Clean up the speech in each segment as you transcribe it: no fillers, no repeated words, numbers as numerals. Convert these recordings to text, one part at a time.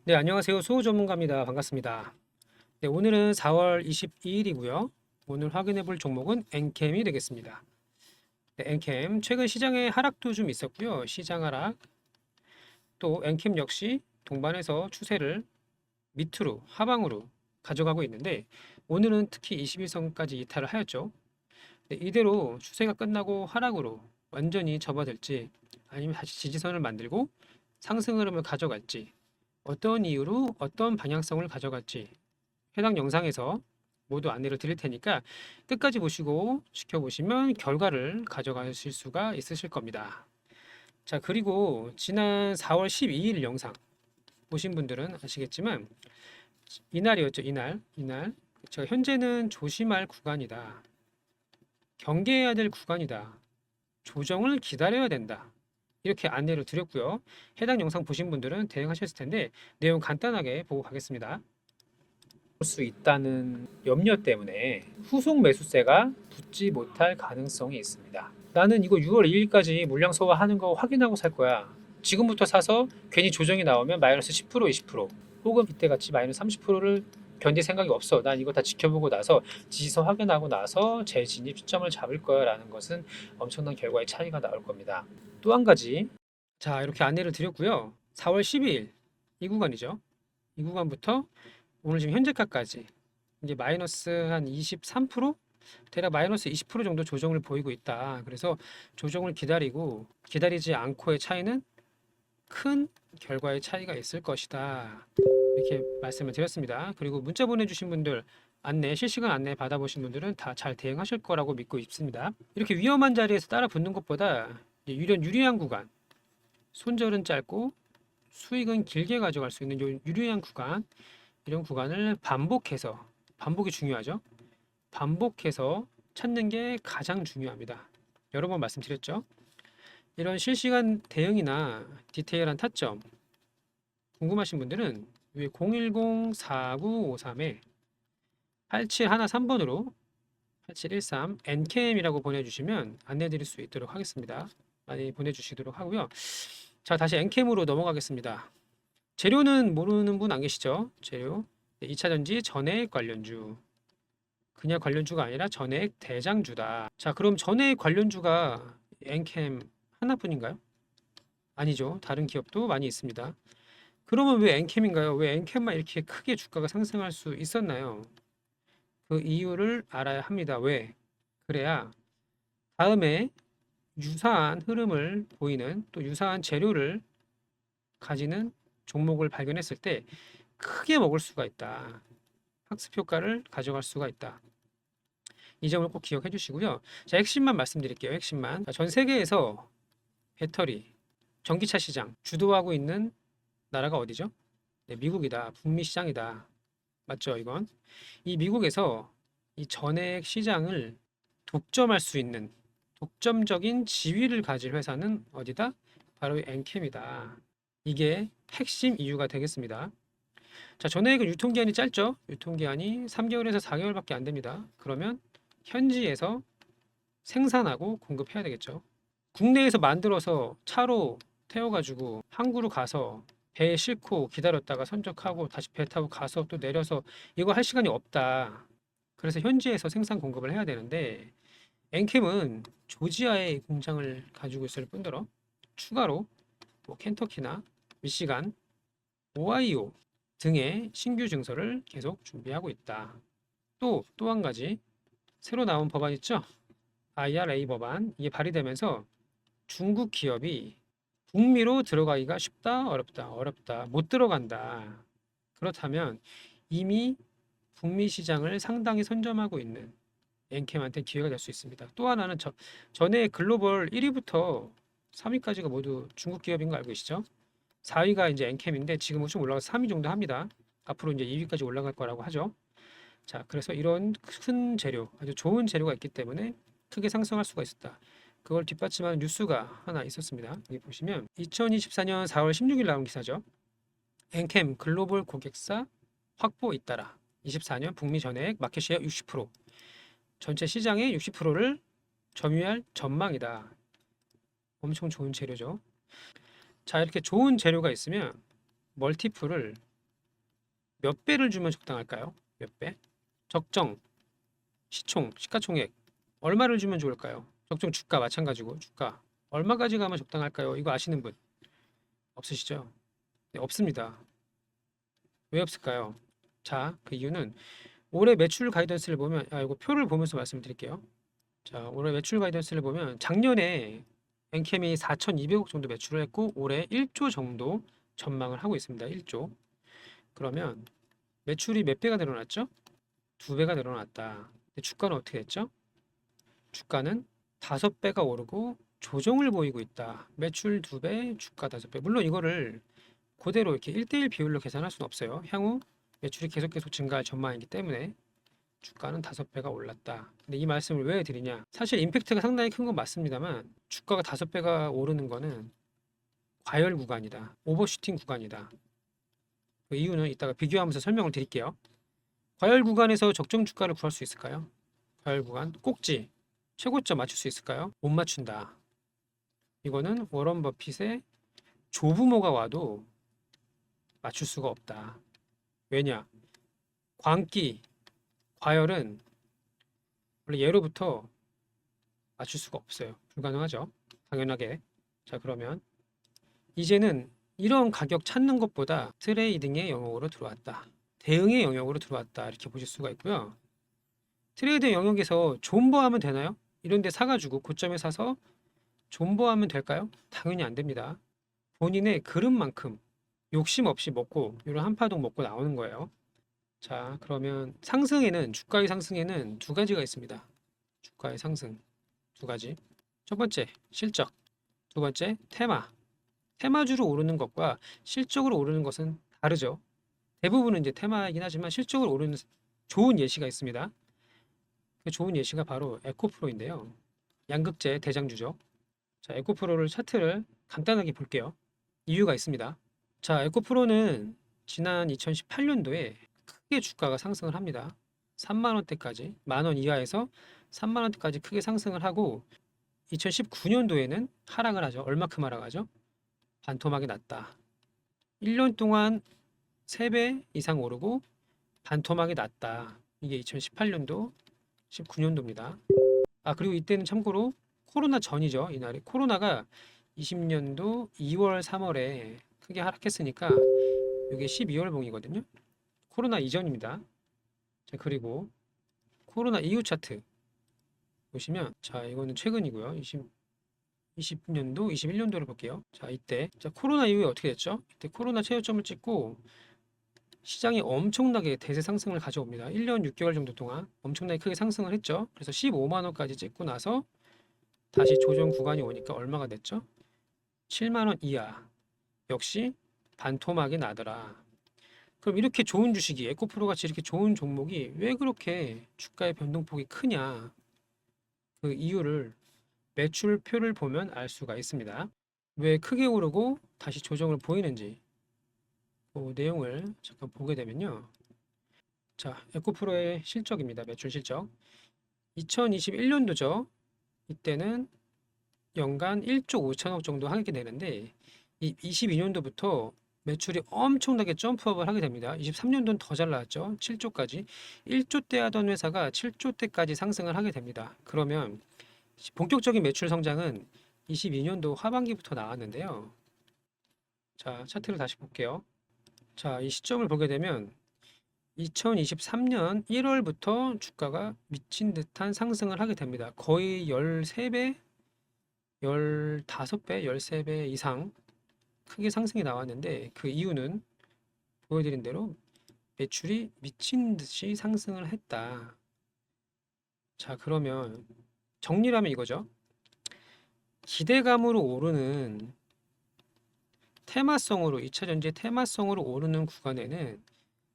네, 안녕하세요. 수호 전문가입니다. 반갑습니다. 네, 오늘은 4월 22일이고요. 오늘 확인해 볼 종목은 엔캠이 되겠습니다. 네, 엔캠 최근 시장의 하락도 좀 있었고요. 시장 하락. 또 엔캠 역시 동반해서 추세를 밑으로 하방으로 가져가고 있는데 오늘은 특히 21선까지 이탈을 하였죠. 네, 이대로 추세가 끝나고 하락으로 완전히 접어들지 아니면 다시 지지선을 만들고 상승 흐름을 가져갈지 어떤 이유로 어떤 방향성을 가져갈지 해당 영상에서 모두 안내를 드릴 테니까 끝까지 보시고 지켜보시면 결과를 가져가실 수가 있으실 겁니다. 자, 그리고 지난 4월 12일 영상 보신 분들은 아시겠지만 이날이었죠. 이날 제가 현재는 조심할 구간이다. 경계해야 될 구간이다. 조정을 기다려야 된다. 이렇게 안내를 드렸고요. 해당 영상 보신 분들은 대응하셨을 텐데 내용 간단하게 보고 가겠습니다. 수 있다는 염려 때문에 후속 매수세가 붙지 못할 가능성이 있습니다. 나는 이거 6월 2일까지 물량 소화하는 거 확인하고 살 거야. 지금부터 사서 괜히 조정이 나오면 마이너스 10%, 20% 혹은 이때 같이 마이너스 30%를 견딜 생각이 없어. 난 이거 다 지켜보고 나서 지지선 확인하고 나서 재진입 시점을 잡을 거야 라는 것은 엄청난 결과의 차이가 나올 겁니다. 또 한 가지, 자, 이렇게 안내를 드렸고요. 4월 12일 이 구간이죠. 이 구간부터 오늘 지금 현재가까지 이제 마이너스 한 23%? 대략 마이너스 20% 정도 조정을 보이고 있다. 그래서 조정을 기다리지 않고의 차이는 큰 결과의 차이가 있을 것이다. 이렇게 말씀을 드렸습니다. 그리고 문자 보내주신 분들 실시간 안내 받아보신 분들은 다 잘 대응하실 거라고 믿고 있습니다. 이렇게 위험한 자리에서 따라 붙는 것보다 유리한 구간, 손절은 짧고 수익은 길게 가져갈 수 있는 유리한 구간, 이런 구간을 반복이 중요하죠. 반복해서 찾는 게 가장 중요합니다. 여러 번 말씀드렸죠. 이런 실시간 대응이나 디테일한 타점 궁금하신 분들은 위에 010-4953에 8713번으로 8713 NKM이라고 보내주시면 안내드릴 수 있도록 하겠습니다. 많이 보내주시도록 하고요. 자, 다시 NKM으로 넘어가겠습니다. 재료는 모르는 분 안 계시죠? 재료 2차전지 전해액 관련주, 그냥 관련주가 아니라 전해액 대장주다. 자, 그럼 전해액 관련주가 엔캠 하나뿐인가요? 아니죠. 다른 기업도 많이 있습니다. 그러면 왜 엔캠인가요? 왜 엔캠만 이렇게 크게 주가가 상승할 수 있었나요? 그 이유를 알아야 합니다. 왜? 그래야 다음에 유사한 흐름을 보이는 또 유사한 재료를 가지는 종목을 발견했을 때 크게 먹을 수가 있다. 학습 효과를 가져갈 수가 있다. 이 점을 꼭 기억해 주시고요. 자, 핵심만 말씀드릴게요. 핵심만. 자, 전 세계에서 배터리, 전기차 시장 주도하고 있는 나라가 어디죠? 네, 미국이다. 북미 시장이다. 맞죠, 이건? 이 미국에서 이 전액 시장을 독점할 수 있는 독점적인 지위를 가질 회사는 어디다? 바로 엔캠이다. 이게 핵심 이유가 되겠습니다. 자, 전액은 유통기한이 짧죠? 유통기한이 3개월에서 4개월밖에 안 됩니다. 그러면 현지에서 생산하고 공급해야 되겠죠. 국내에서 만들어서 차로 태워가지고 항구로 가서 배에 싣고 기다렸다가 선적하고 다시 배 타고 가서 또 내려서 이거 할 시간이 없다. 그래서 현지에서 생산 공급을 해야 되는데 엔캠은 조지아에 공장을 가지고 있을 뿐더러 추가로 뭐 켄터키나 미시간, 오하이오 등의 신규 증설을 계속 준비하고 있다. 또 한 가지 새로 나온 법안 있죠? IRA 법안 이게 발의되면서 중국 기업이 북미로 들어가기가 쉽다, 어렵다, 어렵다, 못 들어간다. 그렇다면 이미 북미 시장을 상당히 선점하고 있는 엔캠한테 기회가 될 수 있습니다. 또 하나는 전에 글로벌 1위부터 3위까지가 모두 중국 기업인 거 알고 계시죠? 4위가 이제 엔캠인데 지금은 좀 올라가서 3위 정도 합니다. 앞으로 이제 2위까지 올라갈 거라고 하죠. 자, 그래서 이런 큰 재료, 아주 좋은 재료가 있기 때문에 크게 상승할 수가 있었다. 그걸 뒷받침하는 뉴스가 하나 있었습니다. 여기 보시면 2024년 4월 16일 나온 기사죠. 엔캠 글로벌 고객사 확보 잇따라 24년 북미 전액 마켓시ェ어 60%, 전체 시장의 60%를 점유할 전망이다. 엄청 좋은 재료죠. 자, 이렇게 좋은 재료가 있으면 멀티플을 몇 배를 주면 적당할까요? 몇 배? 적정 시가총액 얼마를 주면 좋을까요? 적정 주가 마찬가지고 주가 얼마까지 가면 적당할까요? 이거 아시는 분 없으시죠? 네, 없습니다. 왜 없을까요? 자, 그 이유는 올해 매출 가이던스를 보면 이거 표를 보면서 말씀드릴게요. 자, 올해 매출 가이던스를 보면 작년에 엔캠이 4,200억 정도 매출을 했고 올해 1조 정도 전망을 하고 있습니다. 1조. 그러면 매출이 몇 배가 늘어났죠? 두 배가 늘어났다. 근데 주가는 어떻게 됐죠? 주가는 5배가 오르고 조정을 보이고 있다. 매출 2배, 주가 5배. 물론 이거를 그대로 이렇게 1대1 비율로 계산할 수는 없어요. 향후 매출이 계속 증가할 전망이기 때문에 주가는 5배가 올랐다. 근데 이 말씀을 왜 드리냐? 사실 임팩트가 상당히 큰 건 맞습니다만 주가가 5배가 오르는 거는 과열 구간이다. 오버슈팅 구간이다. 그 이유는 이따가 비교하면서 설명을 드릴게요. 과열 구간에서 적정 주가를 구할 수 있을까요? 과열 구간 꼭지 최고점 맞출 수 있을까요? 못 맞춘다. 이거는 워런 버핏의 조부모가 와도 맞출 수가 없다. 왜냐? 광기, 과열은 원래 예로부터 맞출 수가 없어요. 불가능하죠. 당연하게. 자, 그러면 이제는 이런 가격 찾는 것보다 트레이딩의 영역으로 들어왔다. 대응의 영역으로 들어왔다. 이렇게 보실 수가 있고요. 트레이드 영역에서 존버하면 되나요? 이런 데 사가지고 고점에 사서 존버하면 될까요? 당연히 안 됩니다. 본인의 그릇만큼 욕심 없이 먹고 이런 한파동 먹고 나오는 거예요. 자, 그러면 상승에는 주가의 상승에는 두 가지가 있습니다. 주가의 상승 두 가지. 첫 번째 실적, 두 번째 테마. 테마주로 오르는 것과 실적으로 오르는 것은 다르죠. 대부분은 이제 테마이긴 하지만 실적으로 오르는 좋은 예시가 있습니다. 그 좋은 예시가 바로 에코프로인데요. 양극재 대장주죠. 자, 에코프로를 차트를 간단하게 볼게요. 이유가 있습니다. 자, 에코프로는 지난 2018년도에 크게 주가가 상승을 합니다. 3만 원대까지, 만원 이하에서 3만 원대까지 크게 상승을 하고 2019년도에는 하락을 하죠. 얼마큼 하락하죠? 반토막이 났다. 1년 동안 3배 이상 오르고 반토막이 났다. 이게 2018년도, 19년도입니다. 그리고 이때는 참고로 코로나 전이죠. 이날이 코로나가 20년도 2월, 3월에 크게 하락했으니까 이게 12월 봉이거든요. 코로나 이전입니다. 자, 그리고 코로나 이후 차트 보시면 자, 이거는 최근이고요. 20년도, 21년도를 볼게요. 자, 이때 자, 코로나 이후에 어떻게 됐죠? 이때 코로나 최저점을 찍고 시장이 엄청나게 대세 상승을 가져옵니다. 1년 6개월 정도 동안 엄청나게 크게 상승을 했죠. 그래서 15만 원까지 찍고 나서 다시 조정 구간이 오니까 얼마가 됐죠? 7만 원 이하. 역시 반토막이 나더라. 그럼 이렇게 좋은 주식이 에코프로 같이 이렇게 좋은 종목이 왜 그렇게 주가의 변동폭이 크냐? 그 이유를 매출표를 보면 알 수가 있습니다. 왜 크게 오르고 다시 조정을 보이는지 그 내용을 잠깐 보게 되면요. 자, 에코프로의 실적입니다. 매출 실적. 2021년도죠. 이때는 연간 1조 5천억 정도 하게 되는데 이 22년도부터 매출이 엄청나게 점프업을 하게 됩니다. 23년도는 더 잘 나왔죠. 7조까지. 1조 대 하던 회사가 7조 대까지 상승을 하게 됩니다. 그러면 본격적인 매출 성장은 22년도 하반기부터 나왔는데요. 자, 차트를 다시 볼게요. 자, 이 시점을 보게 되면 2023년 1월부터 주가가 미친 듯한 상승을 하게 됩니다. 거의 13배, 15배, 13배 이상 크게 상승이 나왔는데 그 이유는 보여드린 대로 매출이 미친 듯이 상승을 했다. 자, 그러면 정리를 하면 이거죠. 기대감으로 오르는 테마성으로 2차 전지 테마성으로 오르는 구간에는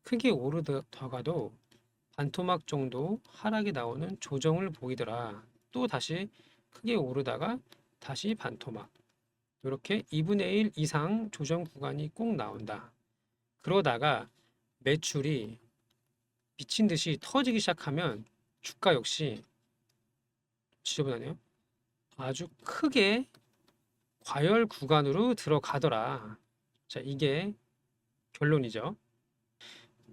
크게 오르다가도 반토막 정도 하락이 나오는 조정을 보이더라. 또 다시 크게 오르다가 다시 반토막. 이렇게 2분의 1 이상 조정 구간이 꼭 나온다. 그러다가 매출이 미친 듯이 터지기 시작하면 주가 역시 지저분하네요. 아주 크게 과열 구간으로 들어가더라. 자, 이게 결론이죠.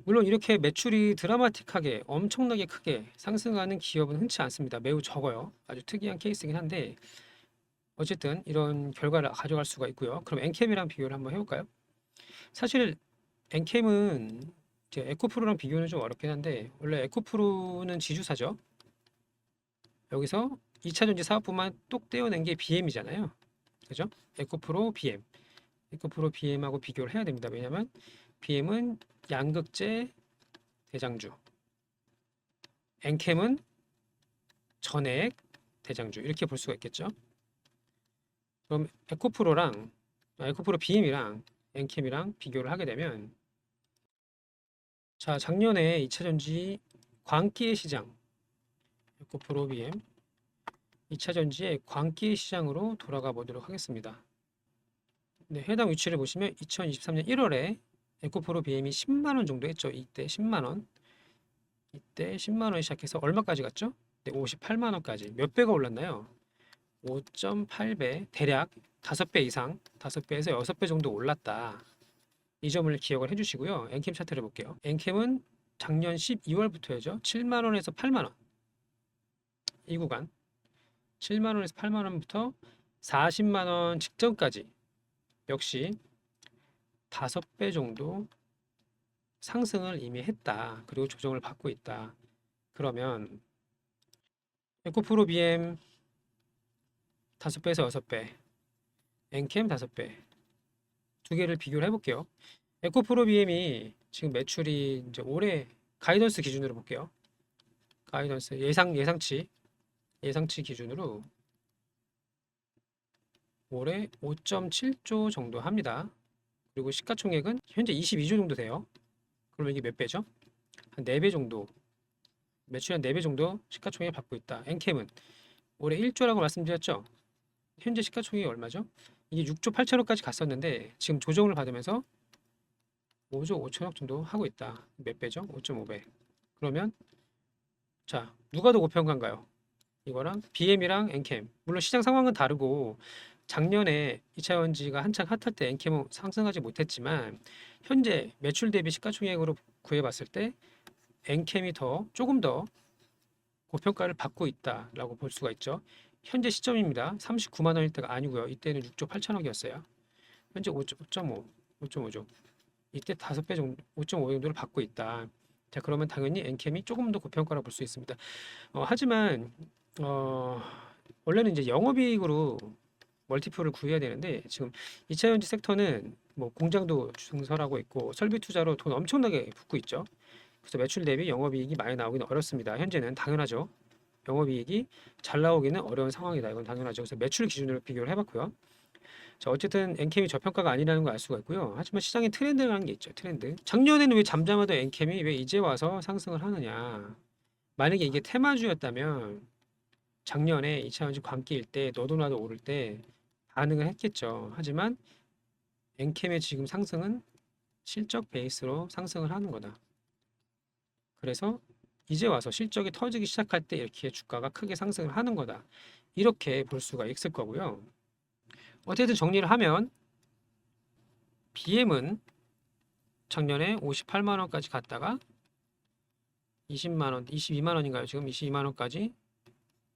물론 이렇게 매출이 드라마틱하게 엄청나게 크게 상승하는 기업은 흔치 않습니다. 매우 적어요. 아주 특이한 케이스이긴 한데 어쨌든 이런 결과를 가져갈 수가 있고요. 그럼 엔캠이랑 비교를 한번 해볼까요? 사실 엔캠은 이제 에코프로랑 비교는 좀 어렵긴 한데 원래 에코프로는 지주사죠. 여기서 2차전지 사업부만 똑 떼어낸 게 BM이잖아요. 그죠? 에코프로, BM. 에코프로, BM하고 비교를 해야 됩니다. 왜냐면 BM은 양극재 대장주, 엔캠은 전액 대장주 이렇게 볼 수가 있겠죠. 그럼 에코프로 BM이랑 엔캠이랑 비교를 하게 되면 자 작년에 2차전지 광기의 시장 에코프로 BM 2차전지의 광기의 시장으로 돌아가 보도록 하겠습니다. 네, 해당 위치를 보시면 2023년 1월에 에코프로 BM이 10만원 정도 했죠. 이때 10만원. 이때 10만원 시작해서 얼마까지 갔죠? 네, 58만원까지. 몇 배가 올랐나요? 5.8배, 대략 5배 이상, 5배에서 6배 정도 올랐다. 이 점을 기억을 해주시고요. 엔캠 차트를 볼게요. 엔캠은 작년 12월부터였죠. 7만원에서 8만원. 이 구간. 7만원에서 8만원부터 40만원 직전까지 역시 5배 정도 상승을 이미 했다. 그리고 조정을 받고 있다. 그러면 에코프로 BM 5배에서 6배, 엔캠 5배 두 개를 비교를 해볼게요. 에코프로 BM이 지금 매출이 이제 올해 가이던스 기준으로 볼게요. 가이던스 예상치 기준으로 올해 5.7조 정도 합니다. 그리고 시가총액은 현재 22조 정도 돼요. 그러면 이게 몇 배죠? 한 4배 정도 매출 한 4배 정도 시가총액 받고 있다. 엔캠은 올해 1조라고 말씀드렸죠. 현재 시가총액이 얼마죠? 이게 6조 8천억까지 갔었는데 지금 조정을 받으면서 5조 5천억 정도 하고 있다. 몇 배죠? 5.5배. 그러면 자 누가 더 고평가인가요? 이거랑 BM이랑 엔캠. 물론 시장 상황은 다르고 작년에 2차전지가 한창 핫할 때 엔캠은 상승하지 못했지만 현재 매출 대비 시가총액으로 구해봤을 때 엔캠이 조금 더 고평가를 받고 있다라고 볼 수가 있죠. 현재 시점입니다. 39만 원일 때가 아니고요. 이때는 6조 8천억이었어요. 현재 5.5, 5.5조. 이때 5배 정도, 5.5 정도를 받고 있다. 자, 그러면 당연히 엔캠이 조금 더 고평가라고 볼 수 있습니다. 하지만 어, 원래는 이제 영업이익으로 멀티플을 구해야 되는데 지금 2차전지 섹터는 뭐 공장도 증설하고 있고 설비 투자로 돈 엄청나게 붓고 있죠. 그래서 매출 대비 영업이익이 많이 나오기는 어렵습니다. 현재는 당연하죠. 영업이익이 잘 나오기는 어려운 상황이다. 이건 당연하죠. 그래서 매출 기준으로 비교를 해봤고요. 자, 어쨌든 엔캠이 저평가가 아니라는 걸 알 수가 있고요. 하지만 시장에 트렌드라는 게 있죠. 트렌드. 작년에는 왜 잠잠하던 엔캠이 왜 이제 와서 상승을 하느냐. 만약에 이게 테마주였다면 작년에 2차전지 광기일 때 너도 나도 오를 때 반응을 했겠죠. 하지만 엔캠의 지금 상승은 실적 베이스로 상승을 하는 거다. 그래서 이제 와서 실적이 터지기 시작할 때 이렇게 주가가 크게 상승을 하는 거다. 이렇게 볼 수가 있을 거고요. 어쨌든 정리를 하면 BM은 작년에 58만 원까지 갔다가 20만 원, 22만 원인가요? 지금 22만 원까지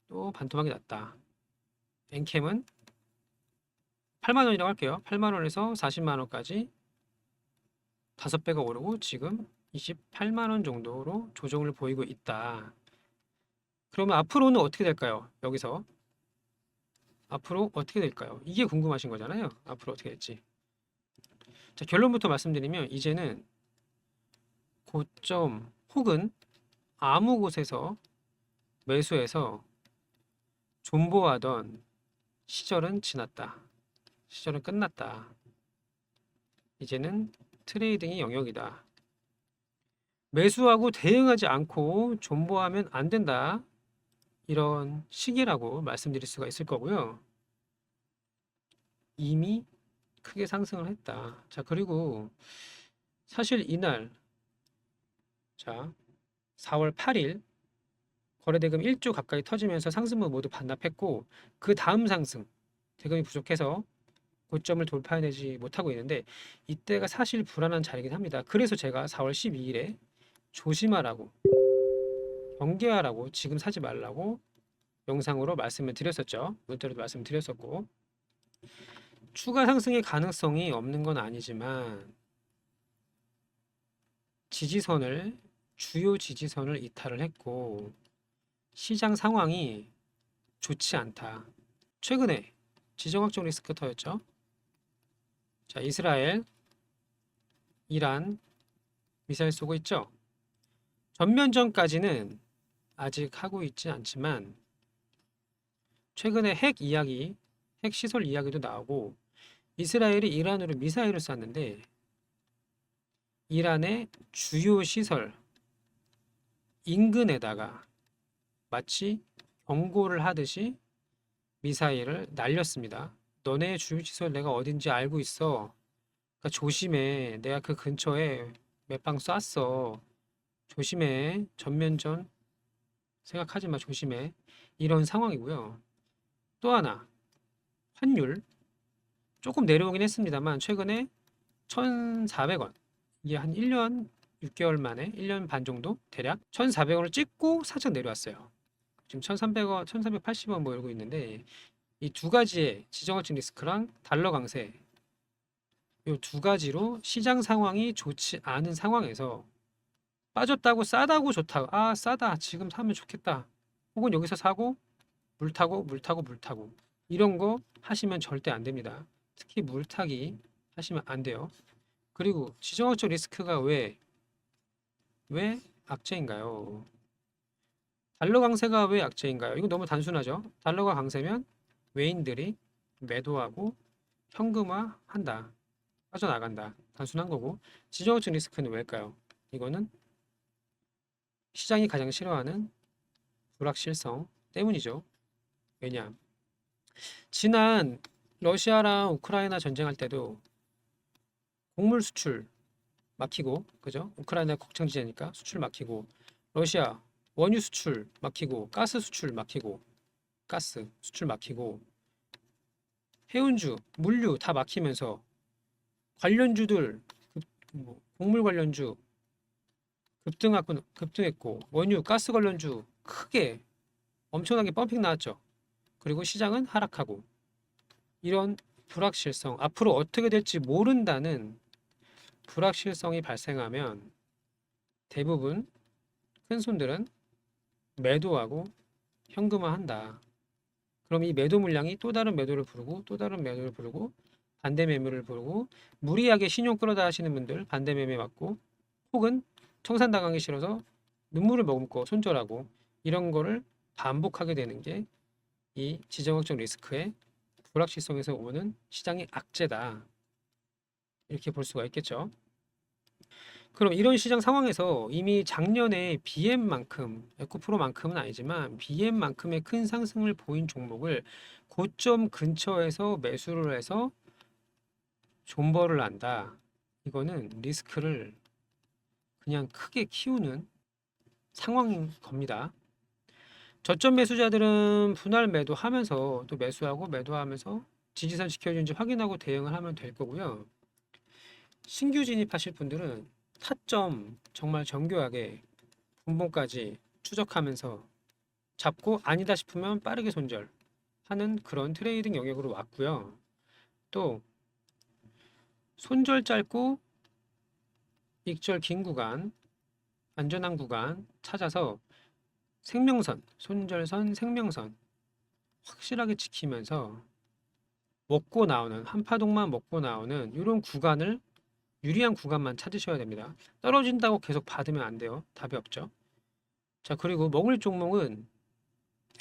또 반토막이 났다. 엔캠은 8만 원이라고 할게요. 8만 원에서 40만 원까지 5배가 오르고 지금 28만 원 정도로 조정을 보이고 있다. 그러면 앞으로는 어떻게 될까요? 여기서 앞으로 어떻게 될까요? 이게 궁금하신 거잖아요. 앞으로 어떻게 될지. 자, 결론부터 말씀드리면 이제는 고점 혹은 아무 곳에서 매수해서 존버하던 시절은 지났다. 시절은 끝났다. 이제는 트레이딩의 영역이다. 매수하고 대응하지 않고 존버하면 안 된다. 이런 시기라고 말씀드릴 수가 있을 거고요. 이미 크게 상승을 했다. 자, 그리고 사실 이날 자, 4월 8일 거래대금 1조 가까이 터지면서 상승분 모두 반납했고 그 다음 상승 대금이 부족해서 고점을 돌파해내지 못하고 있는데 이때가 사실 불안한 자리긴 합니다. 그래서 제가 4월 12일에 조심하라고, 경계하라고, 지금 사지 말라고 영상으로 말씀을 드렸었죠. 문자로도 말씀드렸었고, 추가 상승의 가능성이 없는 건 아니지만 지지선을, 주요 지지선을 이탈을 했고 시장 상황이 좋지 않다. 최근에 지정학적 리스크 터였죠. 자, 이스라엘, 이란 미사일 쏘고 있죠. 전면전까지는 아직 하고 있지 않지만 최근에 핵 이야기, 핵 시설 이야기도 나오고 이스라엘이 이란으로 미사일을 쐈는데 이란의 주요 시설 인근에다가 마치 경고를 하듯이 미사일을 날렸습니다. 너네 주요 시설 내가 어딘지 알고 있어. 그러니까 조심해. 내가 그 근처에 몇 방 쐈어. 조심해. 전면전 생각하지 마. 조심해. 이런 상황이고요. 또 하나, 환율 조금 내려오긴 했습니다만 최근에 1,400원. 이게 한 1년 6개월 만에 1년 반 정도 대략 1,400원을 찍고 살짝 내려왔어요. 지금 1,300원, 1,380원 뭐 이러고 있는데 이 두 가지의 지정학적 리스크랑 달러 강세 이 두 가지로 시장 상황이 좋지 않은 상황에서 빠졌다고 싸다고 좋다고 아 싸다 지금 사면 좋겠다 혹은 여기서 사고 물 타고 물 타고 물 타고 이런 거 하시면 절대 안 됩니다. 특히 물 타기 하시면 안 돼요. 그리고 지정학적 리스크가 왜 악재인가요? 달러 강세가 왜 악재인가요? 이거 너무 단순하죠. 달러가 강세면 외인들이 매도하고 현금화한다. 빠져나간다. 단순한 거고 지정학적 리스크는 왜일까요? 이거는 시장이 가장 싫어하는 불확실성 때문이죠. 왜냐? 지난 러시아랑 우크라이나 전쟁할 때도 곡물 수출 막히고, 그죠? 우크라이나 국경지대니까 수출 막히고, 러시아 원유 수출 막히고, 가스 수출 막히고, 가스 수출 막히고, 해운주, 물류 다 막히면서 관련주들, 곡물 관련주 급등했고, 원유, 가스 관련주 크게 엄청나게 펌핑 나왔죠. 그리고 시장은 하락하고, 이런 불확실성, 앞으로 어떻게 될지 모른다는 불확실성이 발생하면 대부분 큰 손들은 매도하고 현금화한다. 그럼 이 매도 물량이 또 다른 매도를 부르고 또 다른 매도를 부르고 반대 매물을 부르고 무리하게 신용 끌어다 하시는 분들 반대 매매 맞고 혹은 청산당하기 싫어서 눈물을 머금고 손절하고 이런 거를 반복하게 되는 게 이 지정학적 리스크의 불확실성에서 오는 시장의 악재다. 이렇게 볼 수가 있겠죠. 그럼 이런 시장 상황에서 이미 작년에 BM만큼, 에코프로만큼은 아니지만 BM만큼의 큰 상승을 보인 종목을 고점 근처에서 매수를 해서 존버를 한다. 이거는 리스크를 그냥 크게 키우는 상황인 겁니다. 저점 매수자들은 분할 매도하면서 또 매수하고 매도하면서 지지선 지켜주는지 확인하고 대응을 하면 될 거고요. 신규 진입하실 분들은 타점 정말 정교하게 분봉까지 추적하면서 잡고 아니다 싶으면 빠르게 손절하는 그런 트레이딩 영역으로 왔고요. 또 손절 짧고 익절 긴 구간, 안전한 구간 찾아서 생명선, 손절선, 생명선 확실하게 지키면서 먹고 나오는 한파동만 먹고 나오는 이런 구간을 유리한 구간만 찾으셔야 됩니다. 떨어진다고 계속 받으면 안 돼요. 답이 없죠. 자, 그리고 먹을 종목은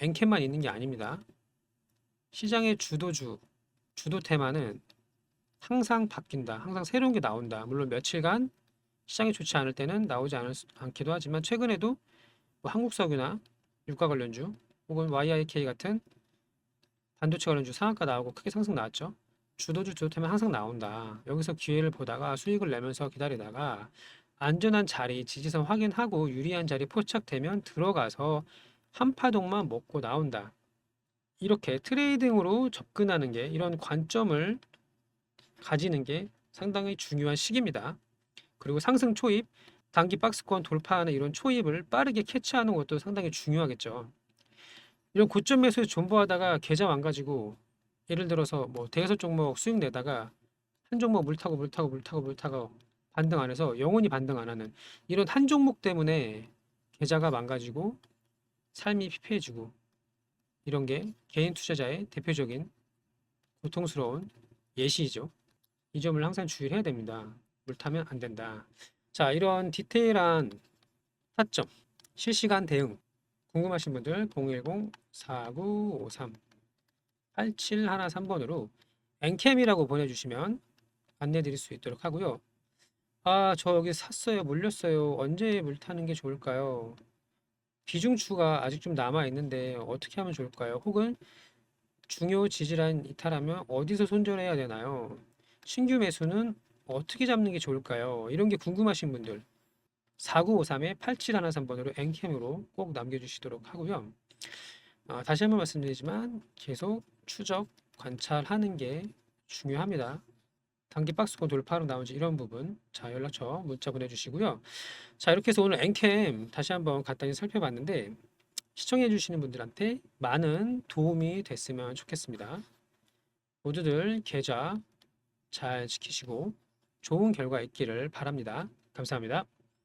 엔캔만 있는 게 아닙니다. 시장의 주도 테마는 항상 바뀐다. 항상 새로운 게 나온다. 물론 며칠간 시장이 좋지 않을 때는 나오지 않기도 하지만 최근에도 뭐 한국석유나 유가 관련주 혹은 YIK 같은 반도체 관련주 상한가 나오고 크게 상승 나왔죠. 주도 테마 항상 나온다. 여기서 기회를 보다가 수익을 내면서 기다리다가 안전한 자리, 지지선 확인하고 유리한 자리 포착되면 들어가서 한파동만 먹고 나온다. 이렇게 트레이딩으로 접근하는 게 이런 관점을 가지는 게 상당히 중요한 시기입니다. 그리고 상승 초입, 단기 박스권 돌파하는 이런 초입을 빠르게 캐치하는 것도 상당히 중요하겠죠. 이런 고점 매수에 존버하다가 계좌 망가지고 예를 들어서 뭐 대여섯 종목 수익 내다가 한 종목 물타고 반등 안 해서 영원히 반등 안 하는 이런 한 종목 때문에 계좌가 망가지고 삶이 피폐해지고 이런 게 개인 투자자의 대표적인 고통스러운 예시이죠. 이 점을 항상 주의를 해야 됩니다. 물타면 안 된다. 자, 이런 디테일한 타점, 실시간 대응 궁금하신 분들 010-4953-8713번으로 엔캠이라고 보내주시면 안내 드릴 수 있도록 하고요. 아, 저 여기 샀어요. 물렸어요. 언제 물타는 게 좋을까요? 비중추가 아직 좀 남아 있는데 어떻게 하면 좋을까요? 혹은 중요 지지라인 이탈하면 어디서 손절해야 되나요? 신규 매수는 어떻게 잡는 게 좋을까요? 이런 게 궁금하신 분들 4953-8713번으로 엔캠으로 꼭 남겨주시도록 하고요. 다시 한번 말씀드리지만 계속 추적 관찰하는 게 중요합니다. 단기 박스권 돌파로 나온지 이런 부분 자 연락처 문자 보내주시고요. 자 이렇게 해서 오늘 엔캠 다시 한번 간단히 살펴봤는데 시청해 주시는 분들한테 많은 도움이 됐으면 좋겠습니다. 모두들 계좌 잘 지키시고 좋은 결과 있기를 바랍니다. 감사합니다.